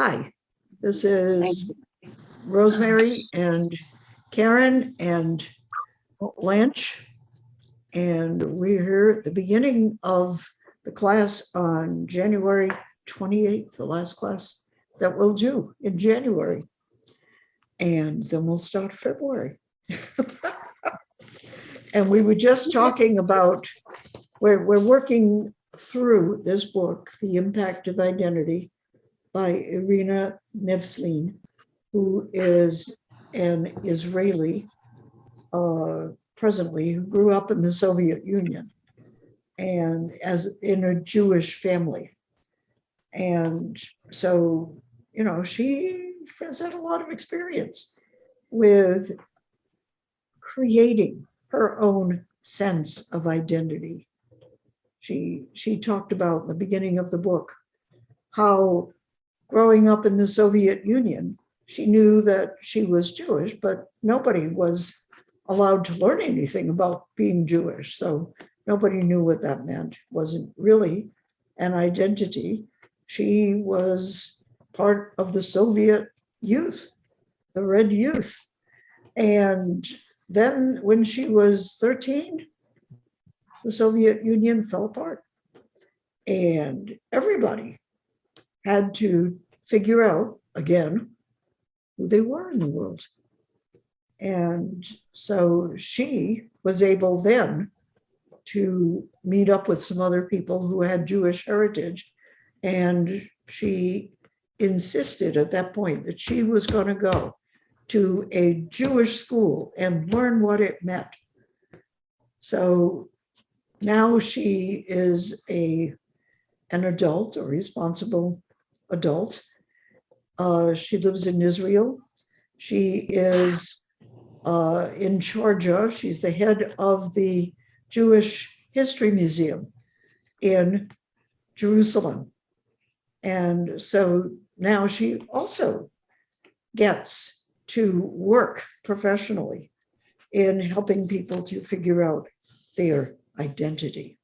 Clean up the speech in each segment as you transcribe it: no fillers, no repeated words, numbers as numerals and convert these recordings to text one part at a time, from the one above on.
Hi, this is Rosemary and Karen and Blanche, and we're here at the beginning of the class on January 28th, the last class that we'll do in January. And then we'll start February. And we were just talking about, we're working through this book, The Impact of Identity, by Irina Nevzlin, who is an Israeli presently who grew up in the Soviet Union and as in a Jewish family. And so, you know, she has had a lot of experience with creating her own sense of identity. She talked about in the beginning of the book how growing up in the Soviet Union, she knew that she was Jewish, but nobody was allowed to learn anything about being Jewish. So nobody knew what that meant. It wasn't really an identity. She was part of the Soviet youth, the Red Youth. And then when she was 13, the Soviet Union fell apart. And everybody had to figure out, again, who they were in the world. And so she was able then to meet up with some other people who had Jewish heritage. And she insisted at that point that she was going to go to a Jewish school and learn what it meant. So now she is an adult, a responsible adult. She lives in Israel. She is in charge of, she's the head of the Jewish History Museum in Jerusalem. And so now she also gets to work professionally in helping people to figure out their identity.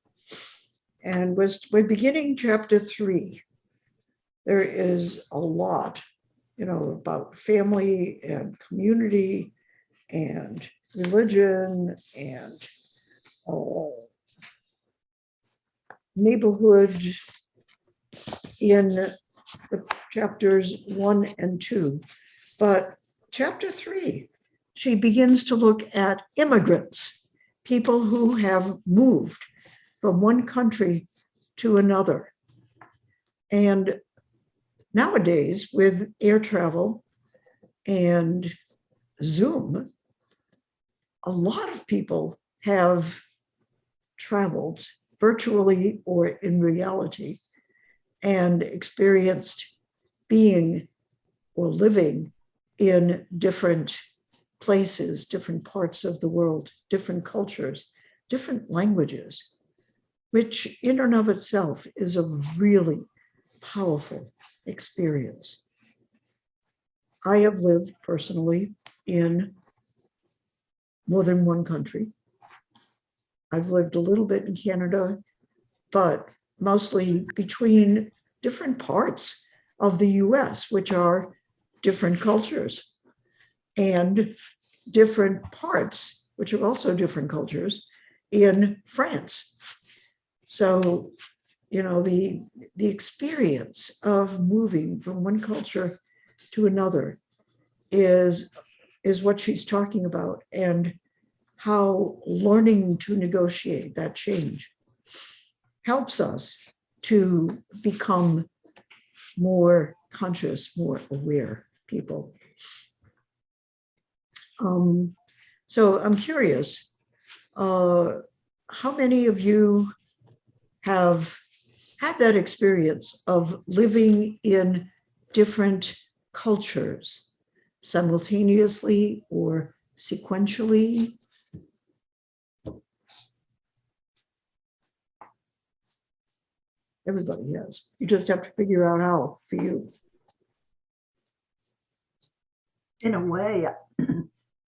And we're beginning chapter 3. There is a lot, you know, about family and community and religion and neighborhood in the chapters 1 and 2. But chapter 3, she begins to look at immigrants, people who have moved from one country to another. And nowadays, with air travel and Zoom, a lot of people have traveled virtually or in reality and experienced being or living in different places, different parts of the world, different cultures, different languages, which in and of itself is a really powerful experience. I have lived personally in more than one country. I've lived a little bit in Canada, but mostly between different parts of the US, which are different cultures, and different parts, which are also different cultures, in France. So, you know, the experience of moving from one culture to another is what she's talking about, and how learning to negotiate that change helps us to become more conscious, more aware people. So I'm curious, how many of you have had that experience of living in different cultures simultaneously or sequentially? Everybody has. You just have to figure out how for you. In a way,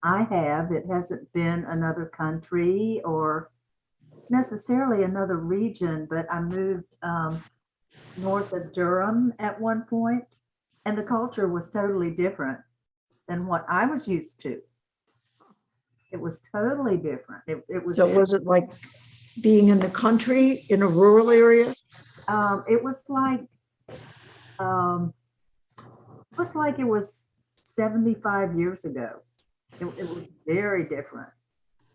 I have. It hasn't been another country or necessarily another region, but I moved north of Durham at one point, And the culture was totally different than what I was used to. It was totally different. It was. So was it like being in the country in a rural area? It was like it was 75 years ago. It was very different.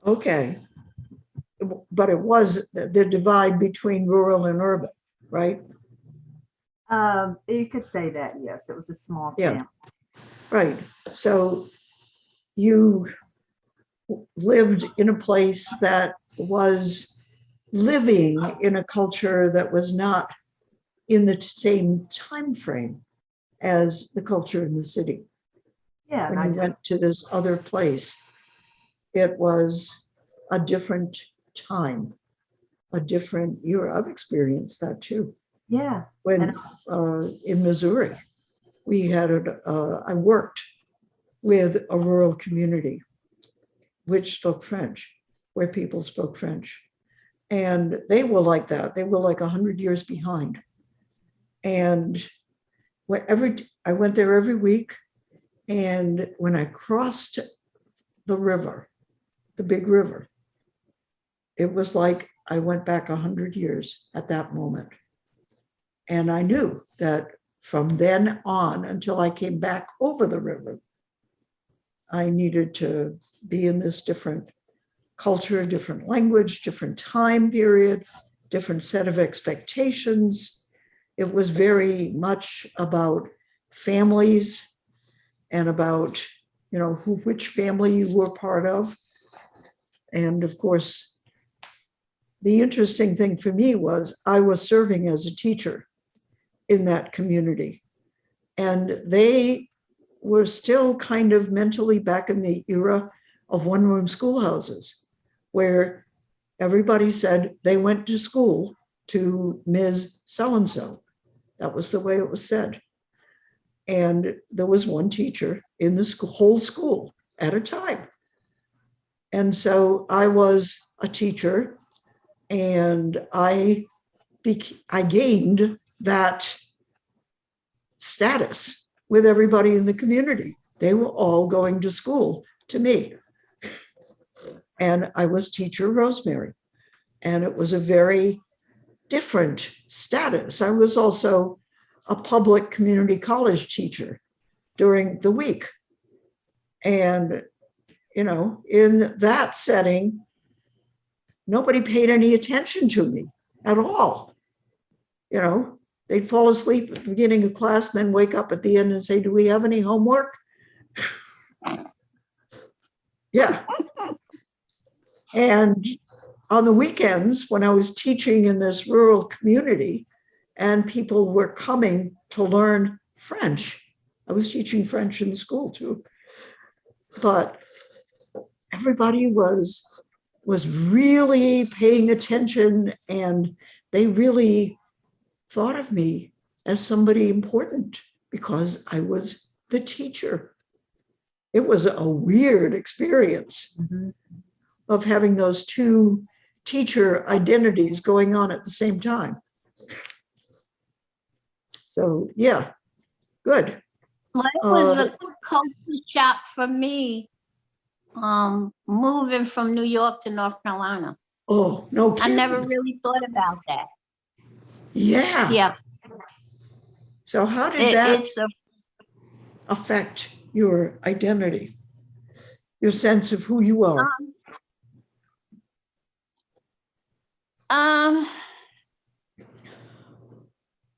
Okay. But it was the divide between rural and urban, right? You could say that, yes. It was a small Yeah. town. Right. So you lived in a place that was living in a culture that was not in the same time frame as the culture in the city. Yeah, and When you went to this other place, it was a different time, a different era. I've experienced that too. yeah. When in Missouri, I worked with a rural community which spoke French, where people spoke French. And they were like that. They were like 100 years behind. And I went there every week. And when I crossed the river, the big river, it was like I went back 100 years at that moment. And I knew that from then on until I came back over the river, I needed to be in this different culture, different language, different time period, different set of expectations. It was very much about families and about, which family you were part of. And of course, the interesting thing for me was I was serving as a teacher in that community. And they were still kind of mentally back in the era of one-room schoolhouses, where everybody said they went to school to Ms. So-and-so. That was the way it was said. And there was one teacher in the whole school at a time. And so I was a teacher, and I gained that status with everybody in the community. They were all going to school to me. And I was teacher Rosemary. And it was a very different status. I was also a public community college teacher during the week. And, in that setting, nobody paid any attention to me at all. They'd fall asleep at the beginning of class, then wake up at the end and say, "Do we have any homework?" Yeah. And on the weekends, when I was teaching in this rural community and people were coming to learn French, I was teaching French in school too. But everybody was really paying attention, and they really thought of me as somebody important because I was the teacher. It was a weird experience of having those two teacher identities going on at the same time. So, yeah, good. Well, it was a culture shock for me, moving from New York to North Carolina. Oh, no kidding. I never really thought about that. Yeah. Yeah. So how did that It's affect your identity, your sense of who you are?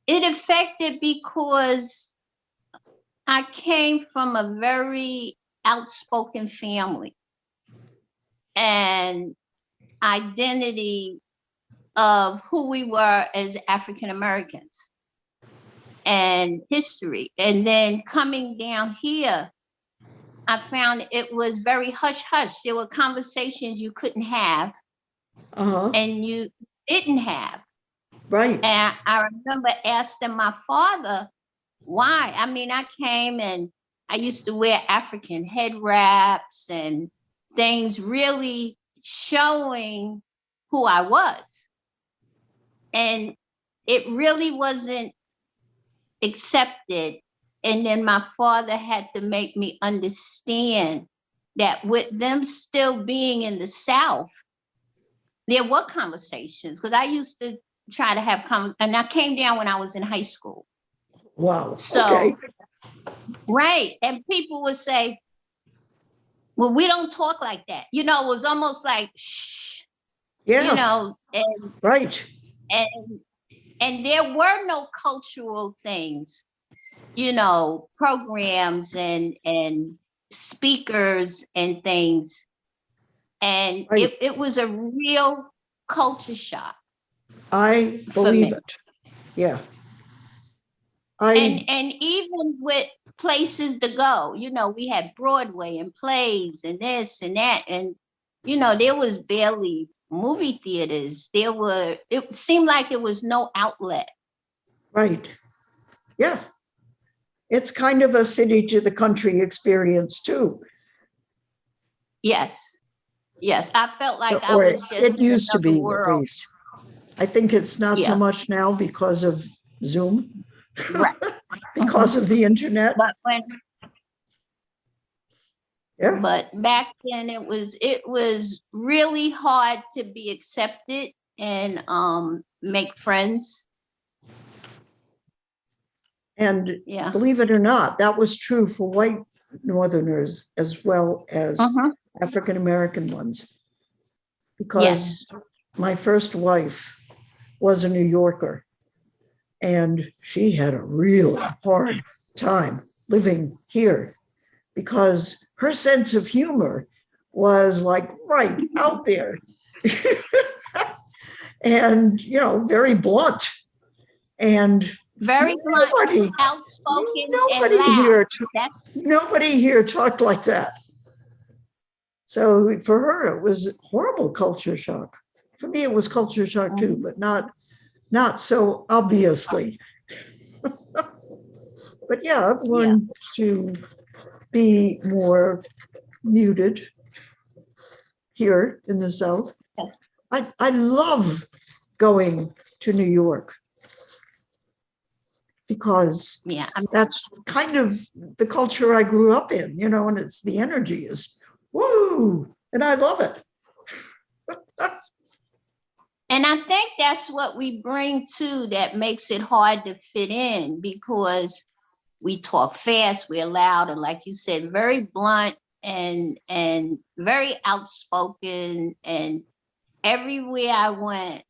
It affected because I came from a very outspoken family, and identity of who we were as African Americans and history. And then coming down here, I found it was very hush-hush. There were conversations you couldn't have and you didn't have. Right. And I remember asking my father, why? I mean, I came and I used to wear African head wraps and things, really showing who I was. And it really wasn't accepted And then my father had to make me understand that with them still being in the South, there were conversations, because I used to try to have and I came down when I was in high school. Wow. So, Okay. right. And people would say, well, we don't talk like that. You know, it was almost like, shh, Yeah. you know, Right. and there were no cultural things, you know, programs and speakers and things. And Right. it was a real culture shock I for believe me. it. Yeah. And even with places to go, you know, we had Broadway and plays and this and that. And, you know, there was barely movie theaters. It seemed like it was no outlet. Right. Yeah. It's kind of a city to the country experience too. Yes. Yes. I felt like I Or was just it in used to another be, at world. least. I think it's not so Yeah. much now because of Zoom, Right. because of the internet. But Yeah. but back then it was really hard to be accepted and make friends. And Yeah. believe it or not, that was true for white Northerners as well as African American ones. Because my first wife was a New Yorker, and she had a really hard time living here because her sense of humor was like right out there and, you know, very blunt. And Very blunt, nobody, outspoken, nobody and here, loud. nobody here talked like that. So for her, it was horrible culture shock. For me, it was culture shock too, but not so obviously. But yeah, I've learned to be more muted here in the South. I love going to New York because that's kind of the culture I grew up in, you know, and it's the energy is woo, and I love it. And I think that's what we bring too that makes it hard to fit in, because we talk fast, we're loud, and like you said, very blunt and very outspoken. And everywhere I went,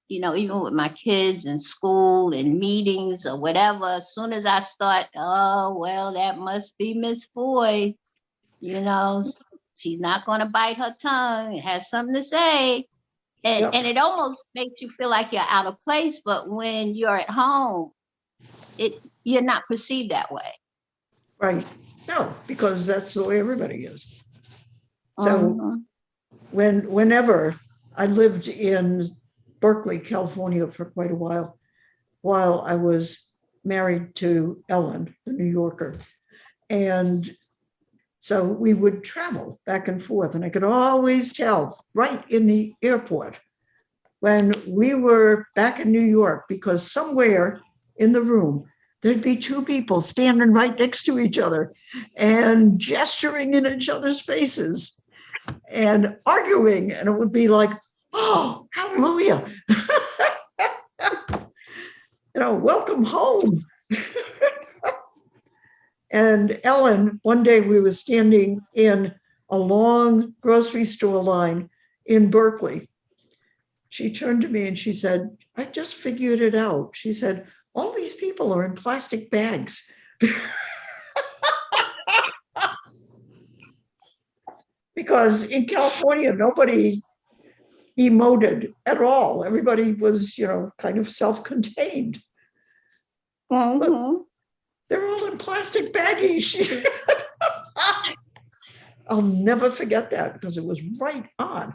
you know, even with my kids in school and meetings or whatever, as soon as I start, oh, well, that must be Miss Boyd, you know, she's not going to bite her tongue, has something to say. And it almost makes you feel like you're out of place. But when you're at home, you're not perceived that way. Right. No, because that's the way everybody is. So whenever I lived in Berkeley, California for quite a while I was married to Ellen, the New Yorker. And so we would travel back and forth, and I could always tell right in the airport when we were back in New York, because somewhere in the room, there'd be two people standing right next to each other and gesturing in each other's faces and arguing. And it would be like, oh, hallelujah. You know, welcome home. And Ellen, one day we were standing in a long grocery store line in Berkeley. She turned to me and she said, I just figured it out. She said, all these people are in plastic bags. Because in California, nobody emoted at all. Everybody was, you know, kind of self-contained. They're all in plastic baggies. I'll never forget that because it was right on.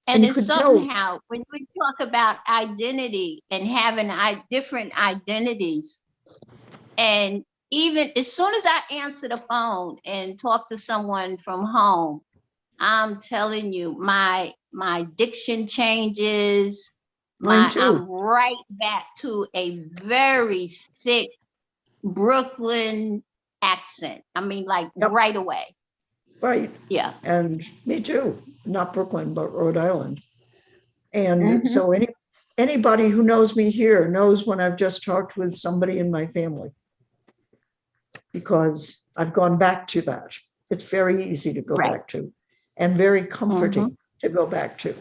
And it's somehow, when we talk about identity and having different identities, and even as soon as I answer the phone and talk to someone from home, I'm telling you, my diction changes. Mine too. I'm right back to a very thick Brooklyn accent. I mean, like Yep. right away. Right. Yeah. And me too. Not Brooklyn, but Rhode Island. And Mhm. so anybody who knows me here knows when I've just talked with somebody in my family, because I've gone back to that. It's very easy to go Right. back to, and very comforting to go back to.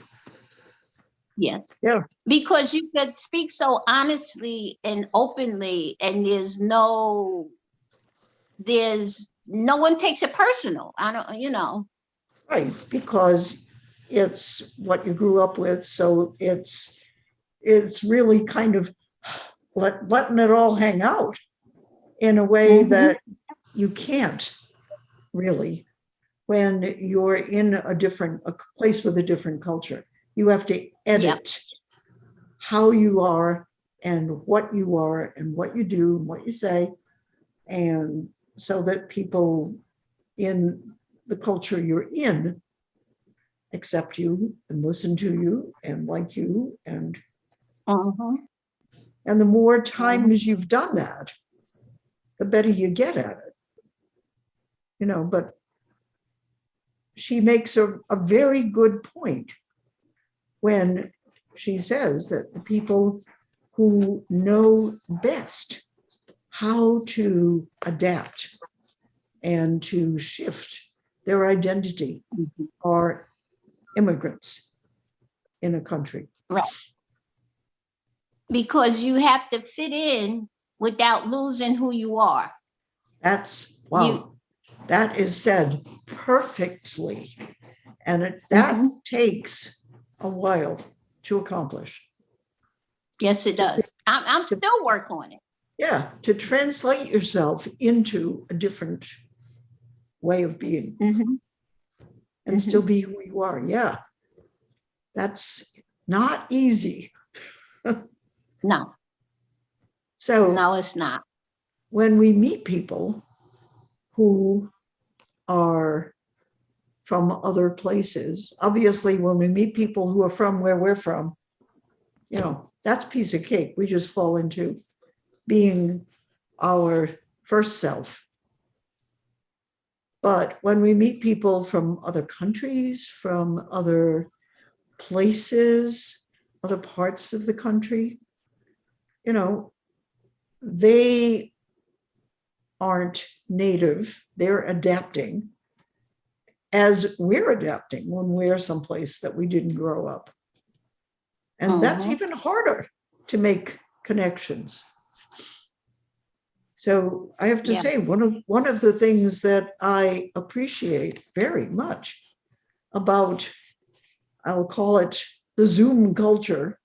Yeah. Yeah. Because you could speak so honestly and openly, and there's no one takes it personal. I don't. Right, because it's what you grew up with. So it's really kind of letting it all hang out in a way that you can't really when you're in a place with a different culture. You have to edit how you are and what you are and what you do and what you say, and so that people in the culture you're in accept you and listen to you and like you, and the more times you've done that, the better you get at it. But she makes a very good point when she says that the people who know best how to adapt and to shift their identity are immigrants in a country. Right. Because you have to fit in without losing who you are. That's, wow, that is said perfectly. And that takes a while to accomplish. Yes, it does. I'm still working on it. Yeah, to translate yourself into a different way of being and still be who you are. Yeah, that's not easy. No. So no, it's not. When we meet people who are from other places, obviously when we meet people who are from where we're from, that's a piece of cake. We just fall into being our first self. But when we meet people from other countries, from other places, other parts of the country, they aren't native, they're adapting as we're adapting when we're someplace that we didn't grow up. And that's even harder to make connections. So I have to say, one of the things that I appreciate very much about, I'll call it the Zoom culture,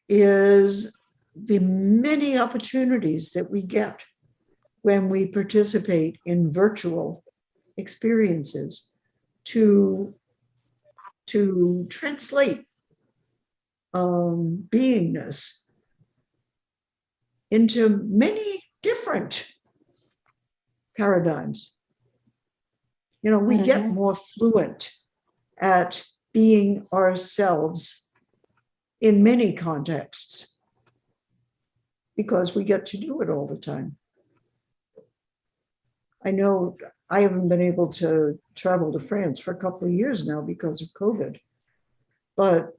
is the many opportunities that we get when we participate in virtual experiences to translate beingness into many different paradigms. We get more fluent at being ourselves in many contexts because we get to do it all the time. I know I haven't been able to travel to France for a couple of years now because of COVID, but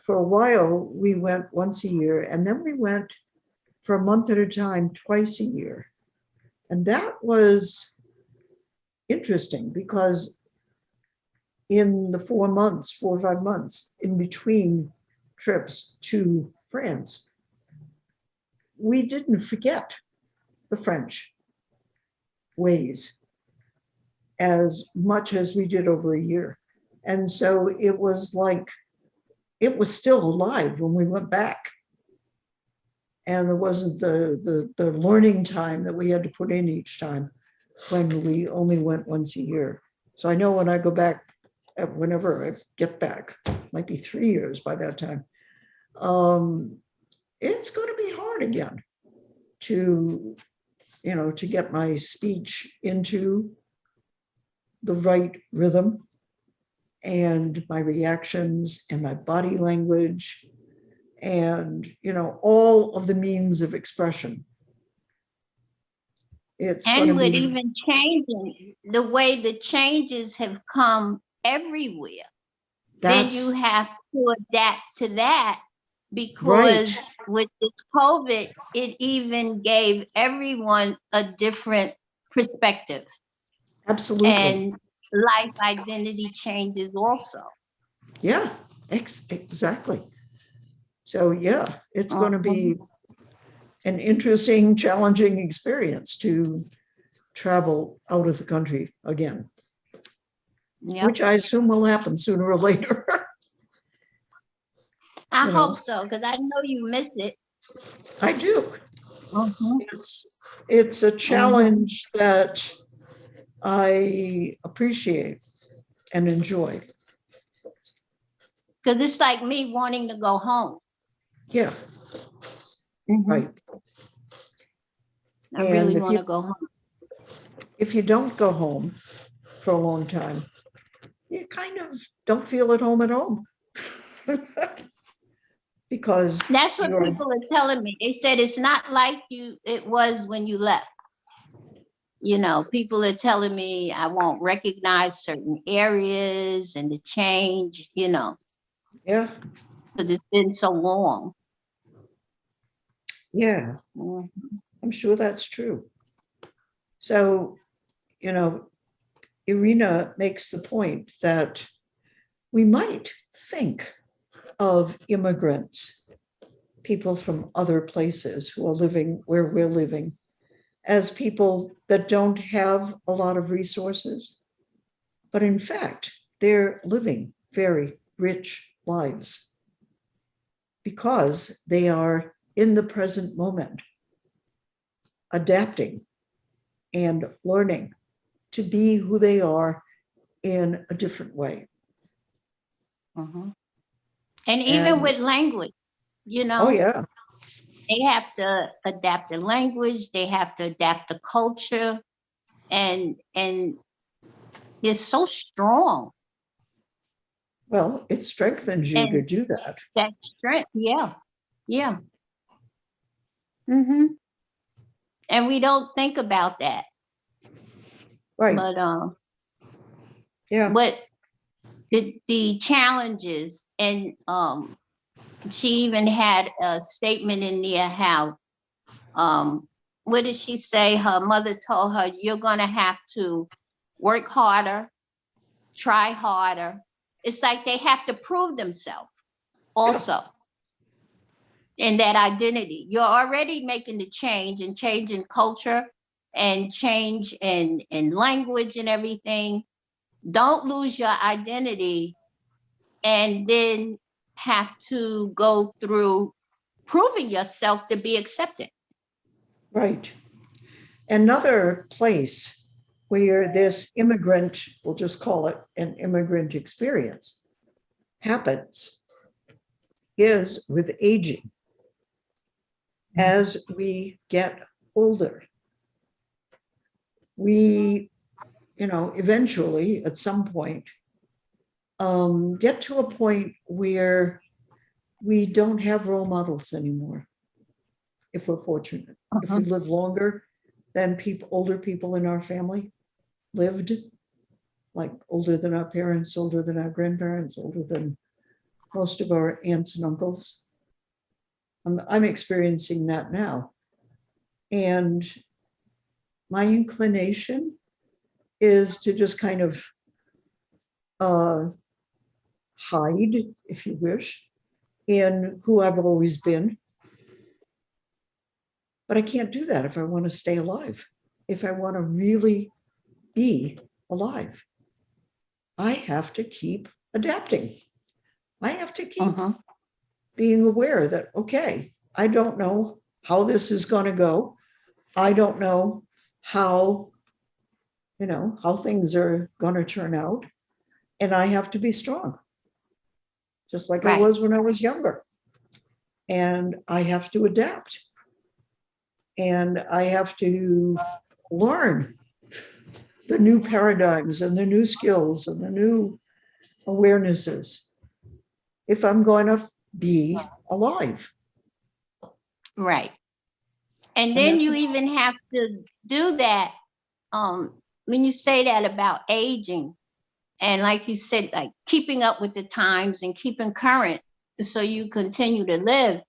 for a while we went once a year, and then we went for a month at a time, twice a year. And that was interesting because in the 4 or 5 months in between trips to France, we didn't forget the French ways as much as we did over a year. And so it was like, it was still alive when we went back. And there wasn't the learning time that we had to put in each time when we only went once a year. So I know when I go back, whenever I get back, might be 3 years by that time, it's going to be hard again to get my speech into the right rhythm and my reactions and my body language and all of the means of expression It's And going to with be, even changing, the way the changes have come everywhere, then you that's have to adapt to that right. because with this COVID, it even gave everyone a different perspective Absolutely. and life identity changes also. Yeah, exactly. So yeah, it's going to be an interesting, challenging experience to travel out of the country again, Yep. which I assume will happen sooner or later. I You know. hope so, because I know you miss it. I do. Mhm. It's a challenge that I appreciate and enjoy. Because it's like me wanting to go home. Yeah, right. I And really want to go home. if you don't go home for a long time, you kind of don't feel at home. Because That's what you're, people are telling me. They said it's not like it was when you left. You know, people are telling me I won't recognize certain areas and the change, you know, yeah, because it's been so long. yeah, Mhm. I'm sure that's true. So, you know, Irina makes the point that we might think of immigrants, people from other places who are living where we're living, as people that don't have a lot of resources. But in fact, they're living very rich lives because they are in the present moment, adapting and learning to be who they are in a different way. Mhm. And even And with language, you oh, know, yeah, they have to adapt the language, they have to adapt the culture, and they're so strong. well, it strengthens you to And do that. that strength, yeah, yeah. Hmm. And we don't think about that. Right. But Yeah. what the challenges, and she even had a statement in there how what did she say? Her mother told her, you're gonna have to work harder, try harder. It's like they have to prove themselves also in that identity. You're already making the change and changing culture and change in language and everything. Don't lose your identity and then have to go through proving yourself to be accepted. Right. Another place where this immigrant, we'll just call it an immigrant experience, happens is with aging. As we get older, we, eventually at some point, get to a point where we don't have role models anymore, if we're fortunate. If we live longer than older people in our family lived, like older than our parents, older than our grandparents, older than most of our aunts and uncles. I'm experiencing that now. And my inclination is to just kind of hide, if you wish, in who I've always been. But I can't do that if I want to stay alive, if I want to really be alive. I have to keep adapting. I have to keep being aware that, okay, I don't know how this is going to go. I don't know how, how things are going to turn out. And I have to be strong, just like I Right. was when I was younger. And I have to adapt. And I have to learn the new paradigms and the new skills and the new awarenesses if I'm going to be alive. Right. And And then that's you even have to do that when you say that about aging, and like you said, like keeping up with the times and keeping current so you continue to live.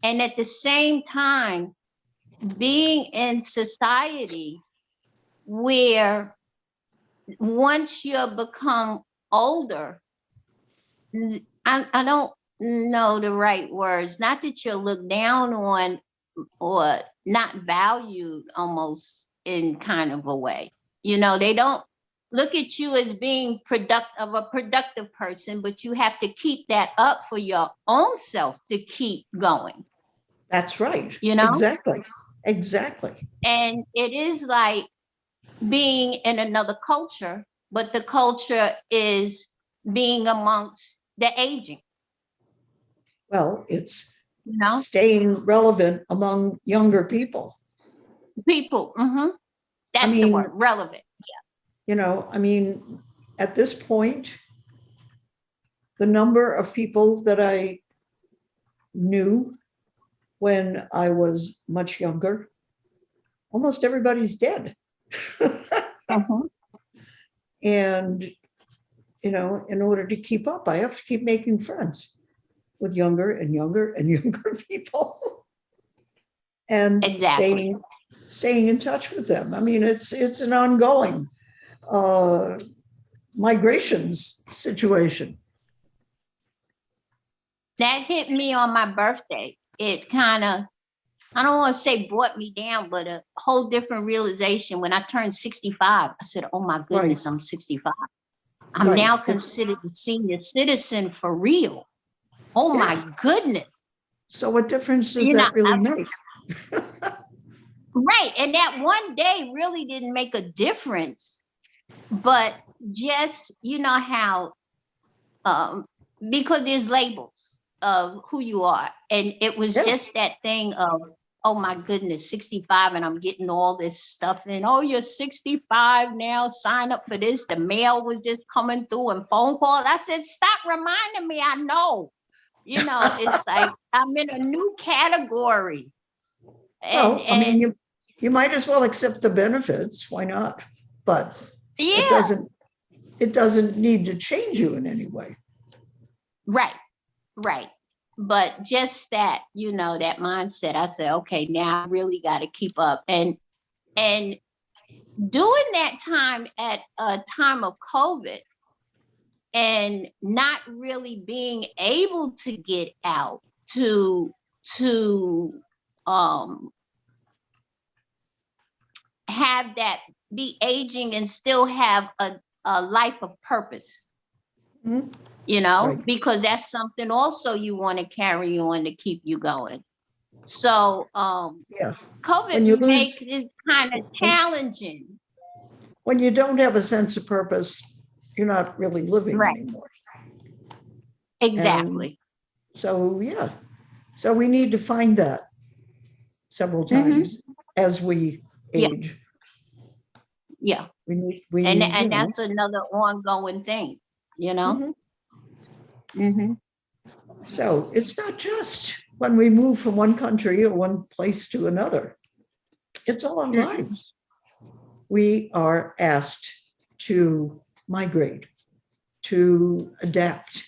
And at the same time, being in society where once you become older, I don't know the right words, not that you're looked down on or not valued almost in kind of a way. You know, they don't look at you as being a productive person, but you have to keep that up for your own self to keep going, That's right. you know? Exactly. Exactly. And it is like being in another culture, but the culture is being amongst the aging, Well, it's you know? staying relevant among younger people. People, that's the mean, word, relevant. I mean, at this point, the number of people that I knew when I was much younger, almost everybody's dead. Mhm. And, in order to keep up, I have to keep making friends with younger and younger and younger people and Exactly. staying in touch with them. I mean, it's an ongoing migrations situation. That hit me on my birthday. It kind of, I don't want to say brought me down, but a whole different realization. When I turned 65, I said, oh my goodness, I'm 65. I'm Right. now considered a senior citizen for real. Oh Yeah. my goodness. So what difference does You know, that really make? right. And that one day really didn't make a difference. But just, you know how, because there's labels of who you are. And it was Yeah. just that thing of, oh my goodness, 65, and I'm getting all this stuff in. Oh, you're 65 now, sign up for this. The mail was just coming through and phone calls. I said, stop reminding me, I know. You know, it's like I'm in a new category. Well, I mean, And you might as well accept the benefits. Why not? But it yeah, doesn't need to change you in any way. right. But just that, you know, that mindset, I said, okay, now I really got to keep up. And during that time, at a time of COVID, and not really being able to get out to um have that, be aging and still have a life of purpose, Mhm. you know, Right. because that's something also you want to carry on to keep you going. So Yeah. COVID When you lose, makes it kind of challenging. when you don't have a sense of purpose, you're not really living Right. anymore. And Exactly. so, yeah. So we need to find that several times as we Yeah. age. Yeah. We And need, that's another ongoing thing, you know. Mhm. So it's not just when we move from one country or one place to another. It's all our lives. We are asked to migrate, to adapt,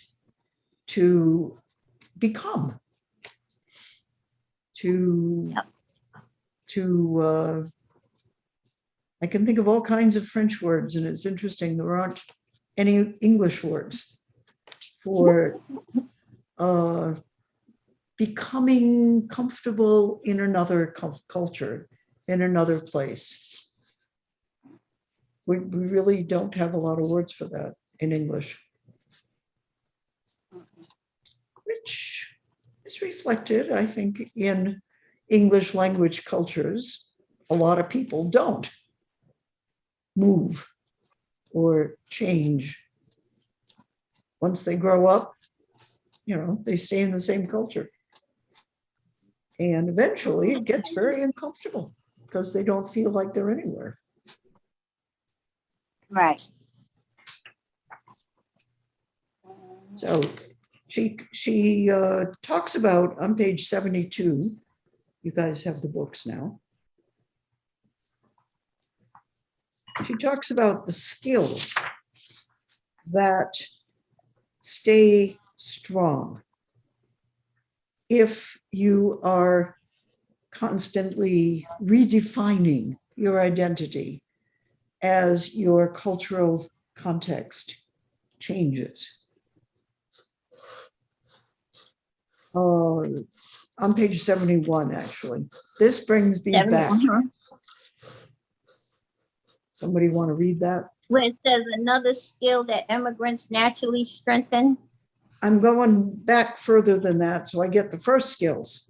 to become, to Yep. I can think of all kinds of French words, and it's interesting there aren't any English words for becoming comfortable in another culture, in another place. We really don't have a lot of words for that in English, which is reflected, I think, in English language cultures. A lot of people don't move or change. Once they grow up, they stay in the same culture. And eventually it gets very uncomfortable because they don't feel like they're anywhere. Right. So she talks about on page 72 You guys have the books now. She talks about the skills that stay strong if you are constantly redefining your identity as your cultural context changes. On page 71, actually. This brings me back. Somebody want to read that? Where it says another skill that immigrants naturally strengthen. I'm going back further than that, so I get the first skills.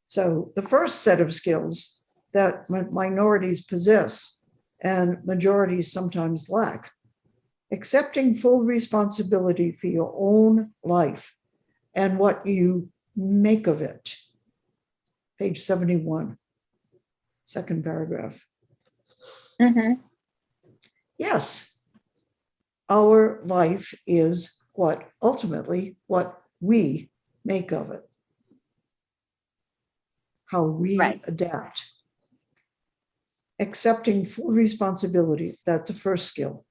So the first set of skills that minorities possess and majorities sometimes lack: accepting full responsibility for your own life and what you make of it. Page 71, second paragraph. Yes, our life is ultimately what we make of it, how we adapt. Accepting full responsibility, that's the first skill,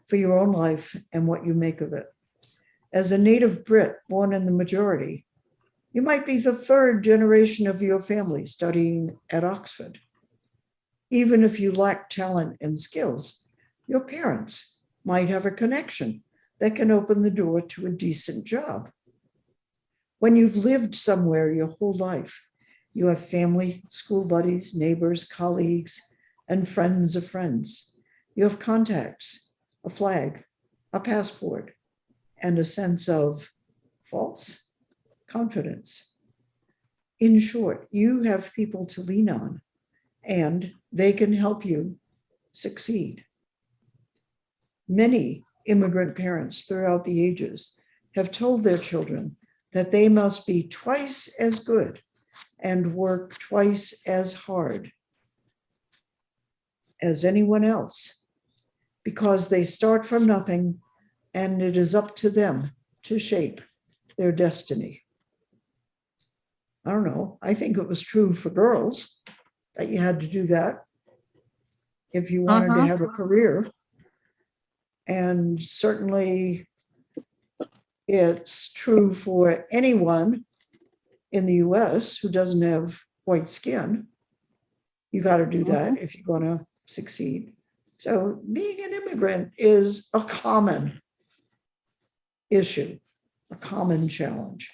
for your own life and what you make of it. As a native Brit born in the majority, you might be the third generation of your family studying at Oxford. Even if you lack talent and skills, your parents might have a connection that can open the door to a decent job. When you've lived somewhere your whole life, you have family, school buddies, neighbors, colleagues, and friends of friends. You have contacts, a flag, a passport, and a sense of false confidence. In short, you have people to lean on, and they can help you succeed. Many immigrant parents throughout the ages have told their children that they must be twice as good and work twice as hard as anyone else, because they start from nothing and it is up to them to shape their destiny. I don't know, I think it was true for girls that you had to do that if you wanted to have a career. And certainly it's true for anyone in the US who doesn't have white skin. You got to do that if you're going to succeed. So being an immigrant is a common issue, a common challenge.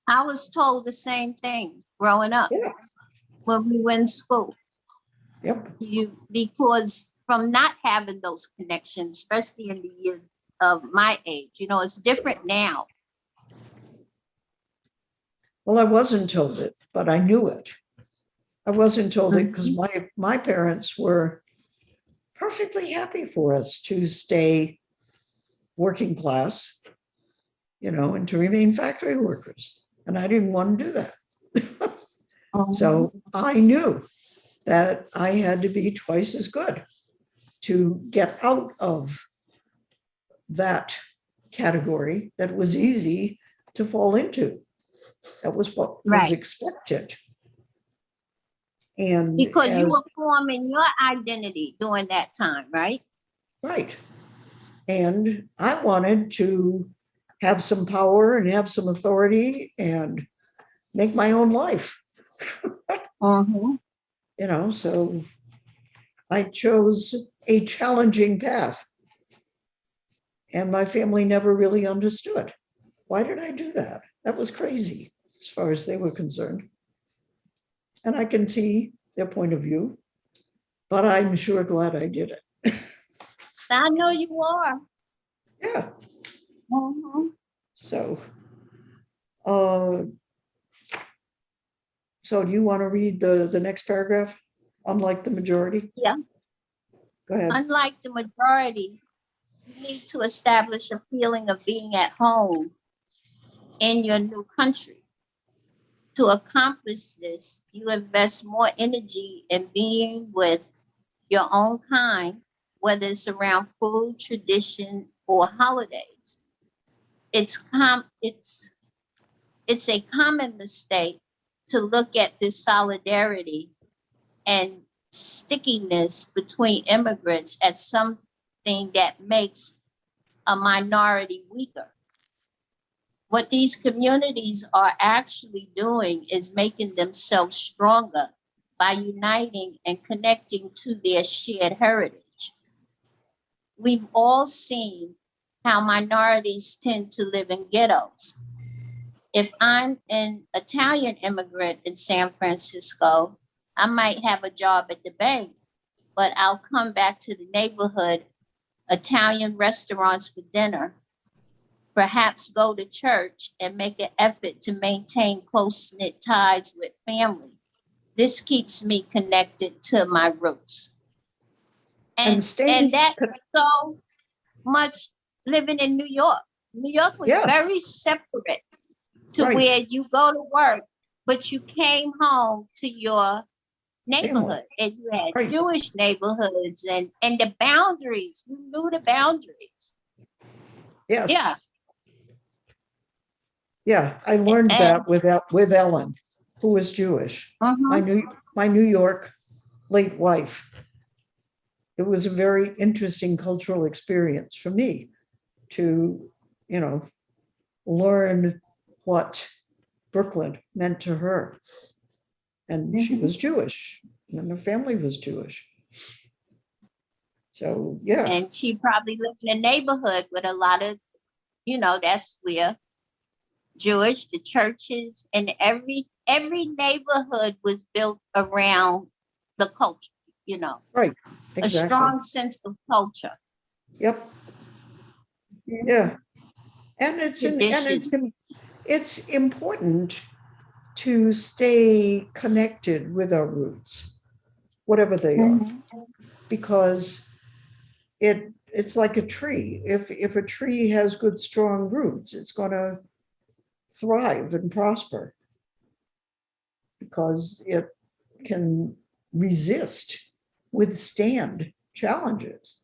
I was told the same thing growing up when we went to school. Because from not having those connections, especially in the years of my age, it's different now. Well, I wasn't told it, but I knew it. I wasn't told it because my parents were perfectly happy for us to stay working class, and to remain factory workers. And I didn't want to do that. So I knew that I had to be twice as good to get out of that category that was easy to fall into. That was what was expected. And because you were forming your identity during that time, right? Right. And I wanted to have some power and have some authority and make my own life. So I chose a challenging path. And my family never really understood. Why did I do that? That was crazy as far as they were concerned. And I can see their point of view, but I'm sure glad I did it. I know you are. Yeah. So do you want to read the next paragraph? Unlike the majority? Yeah. Go ahead. Unlike the majority, you need to establish a feeling of being at home in your new country. To accomplish this, you invest more energy in being with your own kind, whether it's around food, tradition, or holidays. It's a common mistake to look at this solidarity and stickiness between immigrants as something that makes a minority weaker. What these communities are actually doing is making themselves stronger by uniting and connecting to their shared heritage. We've all seen how minorities tend to live in ghettos. If I'm an Italian immigrant in San Francisco, I might have a job at the bank, but I'll come back to the neighborhood, Italian restaurants for dinner, perhaps go to church and make an effort to maintain close-knit ties with family. This keeps me connected to my roots. And staying that's so much living in New York. New York was very separate to where you go to work, but you came home to your neighborhood and you had Jewish neighborhoods and the boundaries. You knew the boundaries. Yes. Yeah. Yeah, I learned that with Ellen, who was Jewish. My New York late wife. It was a very interesting cultural experience for me to, learn what Brooklyn meant to her. And she was Jewish, and her family was Jewish. So, yeah. And she probably lived in a neighborhood with a lot of, that's where Jewish, the churches, and every neighborhood was built around the culture, Right, exactly. A strong sense of culture. Yep. Yeah. And it's important to stay connected with our roots, whatever they are, because it's like a tree. If a tree has good, strong roots, it's going to thrive and prosper because it can withstand challenges.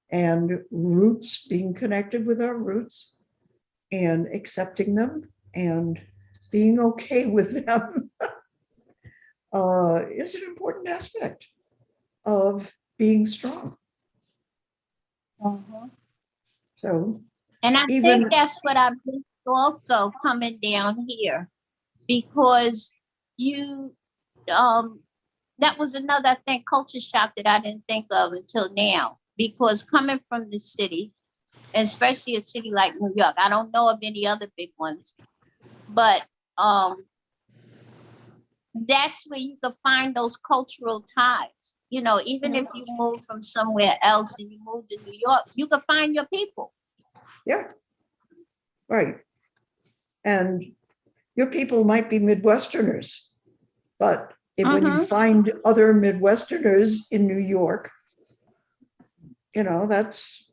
And roots, being connected with our roots and accepting them and being okay with them is an important aspect of being strong. So, and I think that's what I've been also coming down here, because that was another, I think, culture shock that I didn't think of until now, because coming from the city, and especially a city like New York, I don't know of any other big ones, but that's where you can find those cultural ties. Even if you move from somewhere else and you move to New York, you can find your people. Yeah, right. And your people might be Midwesterners, but when you find other Midwesterners in New York, that's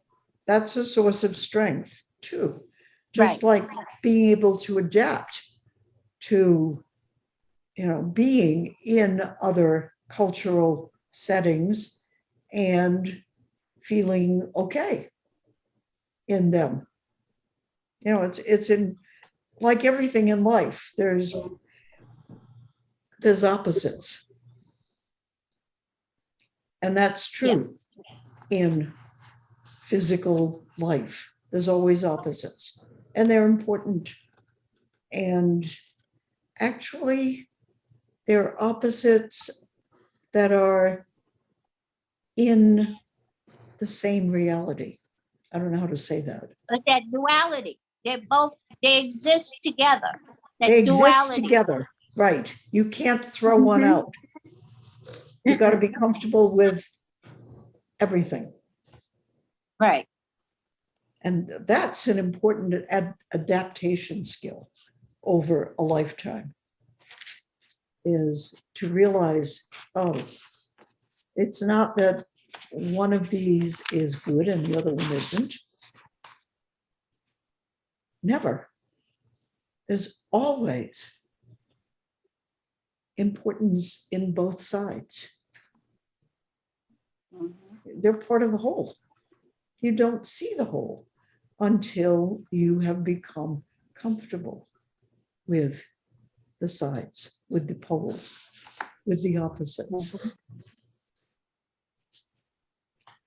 a source of strength too. Just like being able to adapt to, being in other cultural settings and feeling okay in them. It's in, like everything in life, there's opposites. And that's true in physical life. There's always opposites, and they're important. And actually, they're opposites that are in the same reality. I don't know how to say that. But that duality, they exist together. They exist together, right? You can't throw one out. You got to be comfortable with everything. Right. And that's an important adaptation skill over a lifetime, is to realize, it's not that one of these is good and the other one isn't. Never. There's always importance in both sides. They're part of the whole. You don't see the whole until you have become comfortable with the sides, with the poles, with the opposites.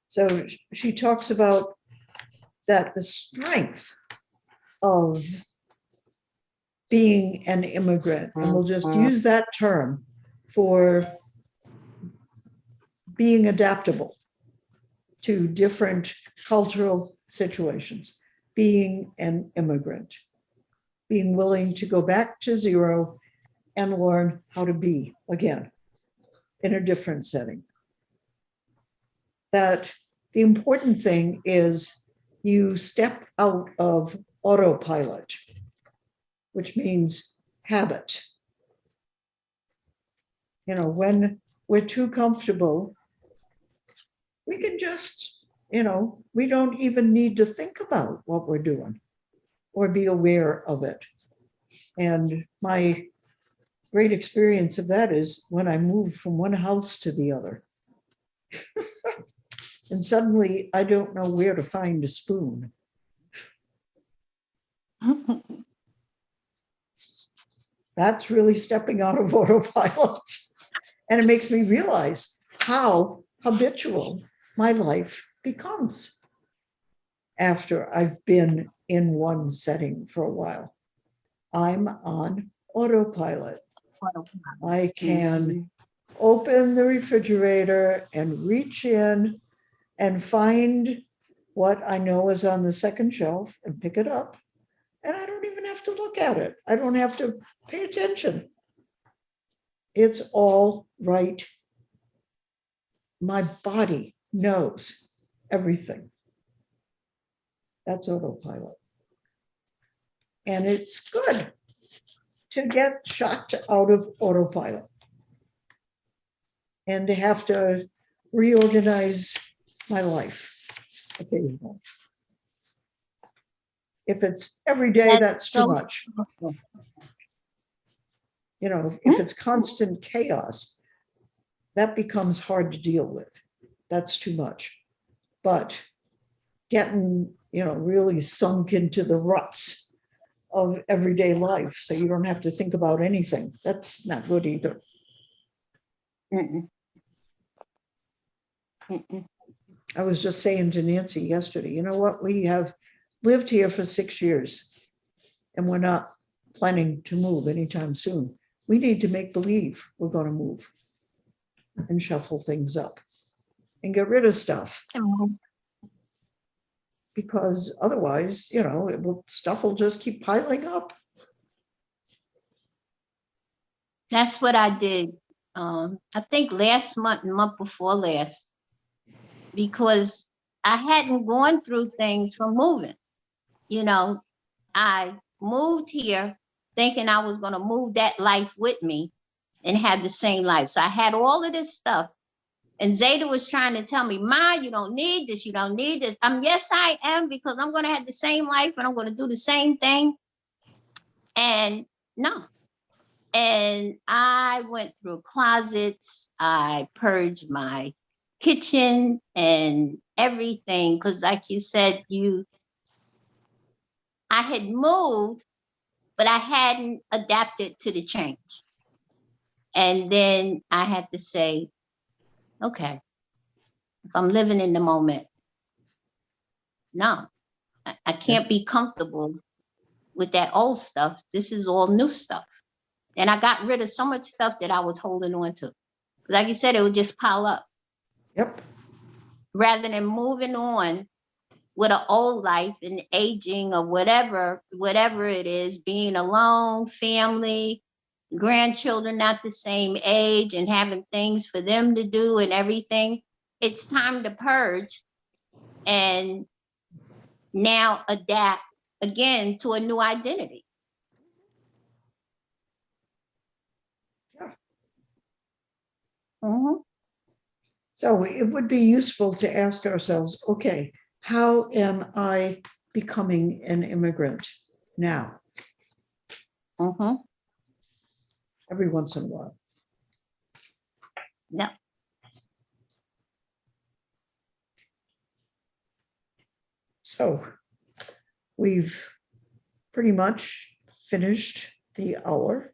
So she talks about that the strength of being an immigrant, and we'll just use that term for being adaptable to different cultural situations, being an immigrant, being willing to go back to zero and learn how to be again in a different setting. That the important thing is you step out of autopilot, which means habit. You know, when we're too comfortable, we can just, we don't even need to think about what we're doing or be aware of it. And my great experience of that is when I moved from one house to the other. And suddenly I don't know where to find a spoon. That's really stepping out of autopilot. And it makes me realize how habitual my life becomes after I've been in one setting for a while. I'm on autopilot. I can open the refrigerator and reach in and find what I know is on the second shelf and pick it up. And I don't even have to look at it. I don't have to pay attention. It's all right. My body knows everything. That's autopilot. And it's good to get shocked out of autopilot and to have to reorganize my life occasionally. If it's every day, that's too much. If it's constant chaos, that becomes hard to deal with. That's too much. But getting, really sunk into the ruts of everyday life so you don't have to think about anything, that's not good either. I was just saying to Nancy yesterday, you know what? We have lived here for 6 years and we're not planning to move anytime soon. We need to make believe we're going to move and shuffle things up and get rid of stuff. Because otherwise, stuff will just keep piling up. That's what I did. I think last month, month before last, because I hadn't gone through things from moving. I moved here thinking I was going to move that life with me and have the same life. So I had all of this stuff. And Zeta was trying to tell me, Ma, you don't need this. You don't need this. Yes, I am, because I'm going to have the same life and I'm going to do the same thing. And no. And I went through closets. I purged my kitchen and everything. Because like you said, I had moved, but I hadn't adapted to the change. And then I had to say, okay, if I'm living in the moment, no, I can't be comfortable with that old stuff. This is all new stuff. And I got rid of so much stuff that I was holding on to. Like you said, it would just pile up. Yep. Rather than moving on with an old life and aging or whatever it is, being alone, family, grandchildren not the same age and having things for them to do and everything. It's time to purge and now adapt again to a new identity. Mm-hmm. So it would be useful to ask ourselves, okay, how am I becoming an immigrant now? Mm-hmm. Every once in a while. Yeah. So we've pretty much finished the hour.